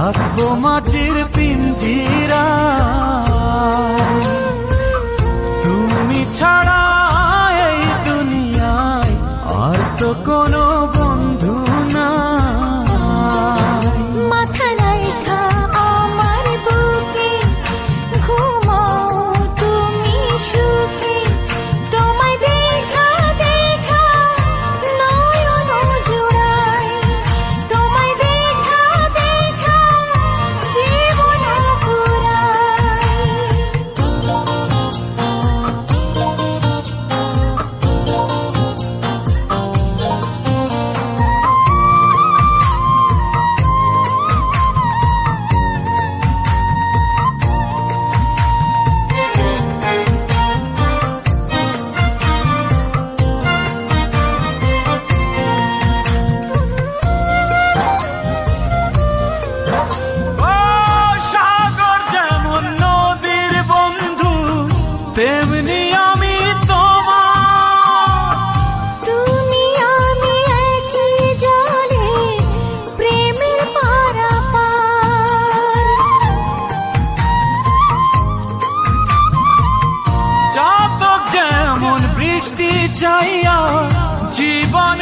থাকবো মাটির পিঞ্জিরা, তুমি ছাড়া এই দুনিয়ায় আর তো কোনো বন্ধু না। মাথা রাইখা আমার বুকে ঘুমাও তুমি সুখে, তোমায় দেখা দেখা নয়ন জুড়াই, তোমায় দেখা দেখা জীবন পুরাই। তেমনি আমি তোমার, তুমি আমি একই জলে প্রেমের পারাপার। চাতক যেমন বৃষ্টি চাইয়া জীবন